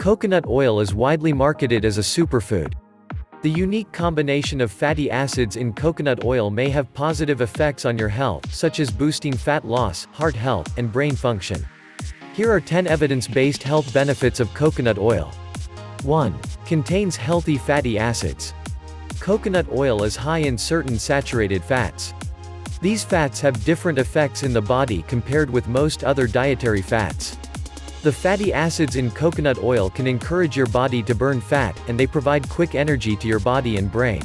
Coconut oil is widely marketed as a superfood. The unique combination of fatty acids in coconut oil may have positive effects on your health, such as boosting fat loss, heart health, and brain function. Here are 10 evidence-based health benefits of coconut oil. 1. Contains healthy fatty acids. Coconut oil is high in certain saturated fats. These fats have different effects in the body compared with most other dietary fats. The fatty acids in coconut oil can encourage your body to burn fat, and they provide quick energy to your body and brain.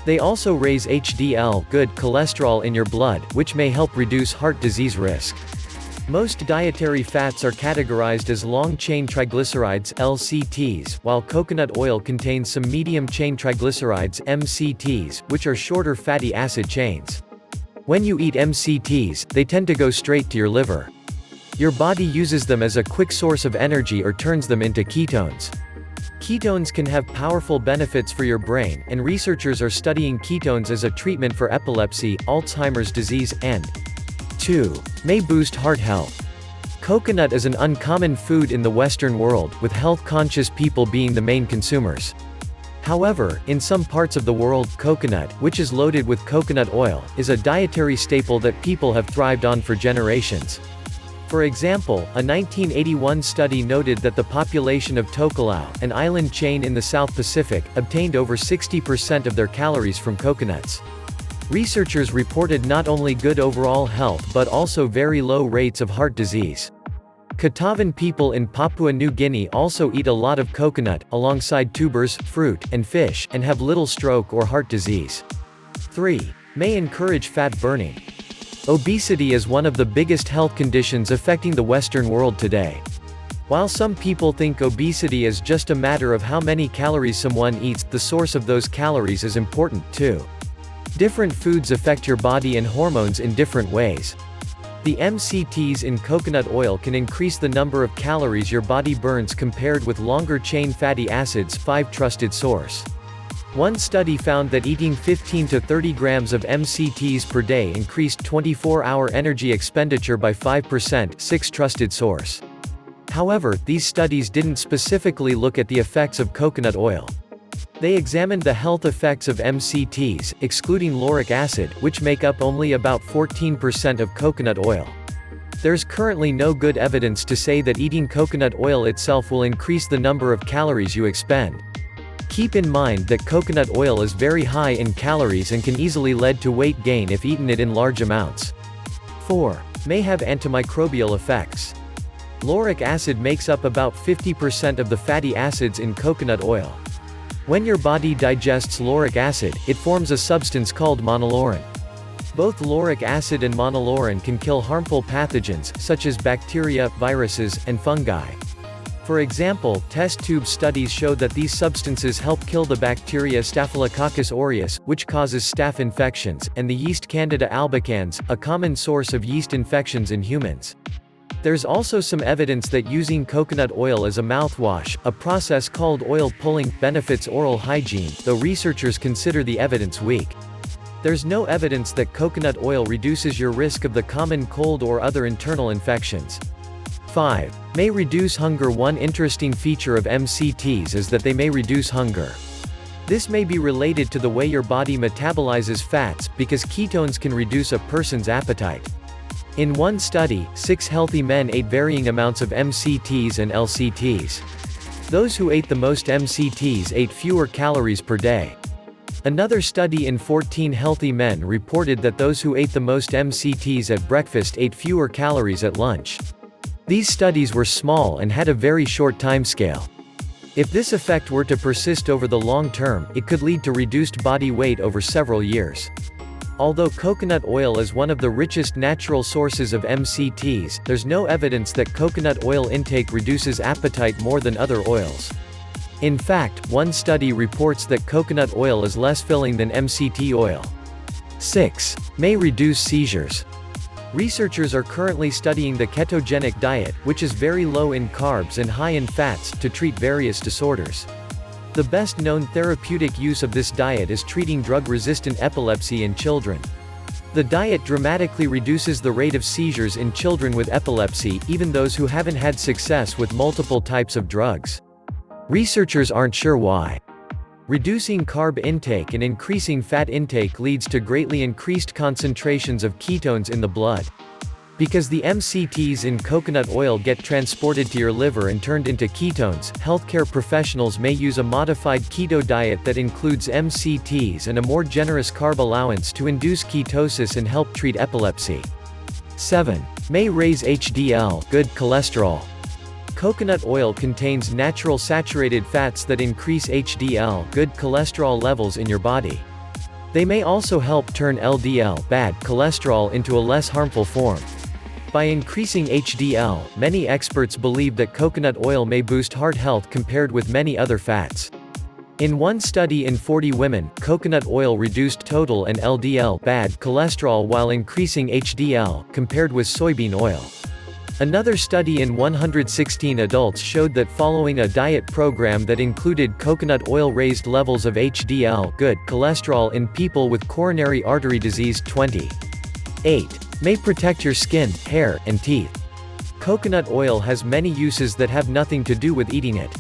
They also raise HDL, good cholesterol in your blood, which may help reduce heart disease risk. Most dietary fats are categorized as long-chain triglycerides (LCTs), while coconut oil contains some medium-chain triglycerides (MCTs), which are shorter fatty acid chains. When you eat MCTs, they tend to go straight to your liver. Your body uses them as a quick source of energy or turns them into ketones. Ketones can have powerful benefits for your brain, and researchers are studying ketones as a treatment for epilepsy, Alzheimer's disease, and 2. May boost heart health. Coconut is an uncommon food in the Western world, with health-conscious people being the main consumers. However, in some parts of the world, coconut, which is loaded with coconut oil, is a dietary staple that people have thrived on for generations. For example, a 1981 study noted that the population of Tokelau, an island chain in the South Pacific, obtained over 60% of their calories from coconuts. Researchers reported not only good overall health but also very low rates of heart disease. Katavan people in Papua New Guinea also eat a lot of coconut, alongside tubers, fruit, and fish, and have little stroke or heart disease. 3. May encourage fat burning. Obesity is one of the biggest health conditions affecting the Western world today. While some people think obesity is just a matter of how many calories someone eats, the source of those calories is important too. Different foods affect your body and hormones in different ways. The MCTs in coconut oil can increase the number of calories your body burns compared with longer-chain fatty acids. 5 Trusted source. One study found that eating 15 to 30 grams of MCTs per day increased 24-hour energy expenditure by 5%. 6 Trusted source. However, these studies didn't specifically look at the effects of coconut oil. They examined the health effects of MCTs, excluding lauric acid, which make up only about 14% of coconut oil. There's currently no good evidence to say that eating coconut oil itself will increase the number of calories you expend. Keep in mind that coconut oil is very high in calories and can easily lead to weight gain if eaten in large amounts. 4. May have antimicrobial effects. Lauric acid makes up about 50% of the fatty acids in coconut oil. When your body digests lauric acid, it forms a substance called monolaurin. Both lauric acid and monolaurin can kill harmful pathogens, such as bacteria, viruses, and fungi. For example, test tube studies showed that these substances help kill the bacteria Staphylococcus aureus, which causes staph infections, and the yeast Candida albicans, a common source of yeast infections in humans. There's also some evidence that using coconut oil as a mouthwash, a process called oil pulling, benefits oral hygiene, though researchers consider the evidence weak. There's no evidence that coconut oil reduces your risk of the common cold or other internal infections. 5. May reduce hunger. One interesting feature of MCTs is that they may reduce hunger. This may be related to the way your body metabolizes fats, because ketones can reduce a person's appetite. In one study, 6 healthy men ate varying amounts of MCTs and LCTs. Those who ate the most MCTs ate fewer calories per day. Another study in 14 healthy men reported that those who ate the most MCTs at breakfast ate fewer calories at lunch. These studies were small and had a very short timescale. If this effect were to persist over the long term, it could lead to reduced body weight over several years. Although coconut oil is one of the richest natural sources of MCTs, there's no evidence that coconut oil intake reduces appetite more than other oils. In fact, one study reports that coconut oil is less filling than MCT oil. 6. May reduce seizures. Researchers are currently studying the ketogenic diet, which is very low in carbs and high in fats, to treat various disorders. The best-known therapeutic use of this diet is treating drug-resistant epilepsy in children. The diet dramatically reduces the rate of seizures in children with epilepsy, even those who haven't had success with multiple types of drugs. Researchers aren't sure why. Reducing carb intake and increasing fat intake leads to greatly increased concentrations of ketones in the blood. Because the MCTs in coconut oil get transported to your liver and turned into ketones, healthcare professionals may use a modified keto diet that includes MCTs and a more generous carb allowance to induce ketosis and help treat epilepsy. 7. May raise HDL, good cholesterol. Coconut oil contains natural saturated fats that increase HDL, good cholesterol levels in your body. They may also help turn LDL, bad cholesterol, into a less harmful form. By increasing HDL, many experts believe that coconut oil may boost heart health compared with many other fats. In one study in 40 women, coconut oil reduced total and LDL, bad cholesterol, while increasing HDL, compared with soybean oil. Another study in 116 adults showed that following a diet program that included coconut oil raised levels of HDL, good cholesterol, in people with coronary artery disease. 8. May protect your skin, hair, and teeth. Coconut oil has many uses that have nothing to do with eating it.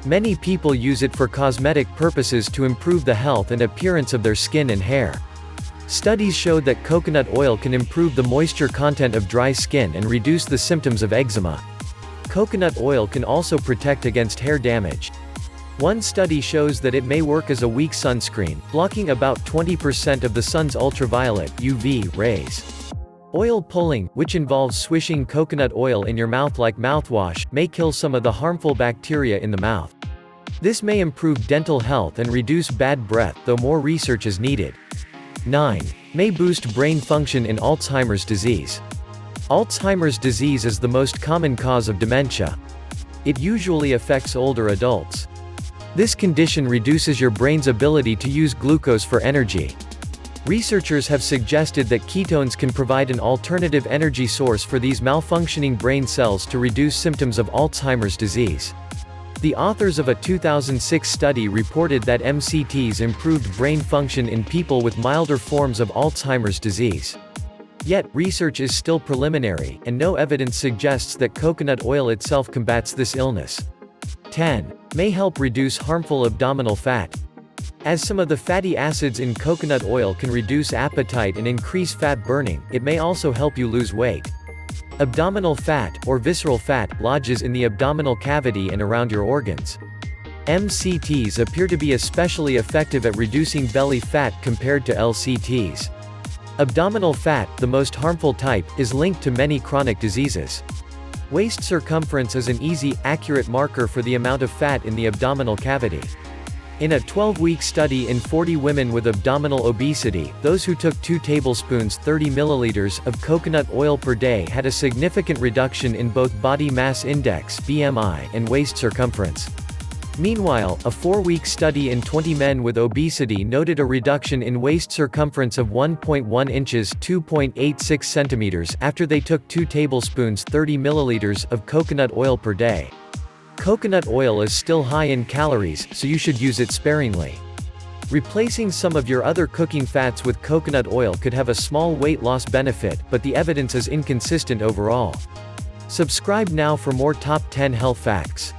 Many people use it for cosmetic purposes to improve the health and appearance of their skin and hair. Studies showed that coconut oil can improve the moisture content of dry skin and reduce the symptoms of eczema. Coconut oil can also protect against hair damage. One study shows that it may work as a weak sunscreen, blocking about 20% of the sun's ultraviolet (UV) rays. Oil pulling, which involves swishing coconut oil in your mouth like mouthwash, may kill some of the harmful bacteria in the mouth. This may improve dental health and reduce bad breath, though more research is needed. 9. May boost brain function in Alzheimer's disease. Alzheimer's disease is the most common cause of dementia. It usually affects older adults. This condition reduces your brain's ability to use glucose for energy. Researchers have suggested that ketones can provide an alternative energy source for these malfunctioning brain cells to reduce symptoms of Alzheimer's disease. The authors of a 2006 study reported that MCTs improved brain function in people with milder forms of Alzheimer's disease. Yet, research is still preliminary, and no evidence suggests that coconut oil itself combats this illness. 10. May help reduce harmful abdominal fat. As some of the fatty acids in coconut oil can reduce appetite and increase fat burning, it may also help you lose weight. Abdominal fat, or visceral fat, lodges in the abdominal cavity and around your organs. MCTs appear to be especially effective at reducing belly fat compared to LCTs. Abdominal fat, the most harmful type, is linked to many chronic diseases. Waist circumference is an easy, accurate marker for the amount of fat in the abdominal cavity. In a 12-week study in 40 women with abdominal obesity, those who took 2 tablespoons 30 milliliters of coconut oil per day had a significant reduction in both body mass index (BMI) and waist circumference. Meanwhile, a 4-week study in 20 men with obesity noted a reduction in waist circumference of 1.1 inches (2.86 centimeters) after they took 2 tablespoons 30 milliliters of coconut oil per day. Coconut oil is still high in calories, so you should use it sparingly. Replacing some of your other cooking fats with coconut oil could have a small weight loss benefit, but the evidence is inconsistent overall. Subscribe now for more top 10 health facts.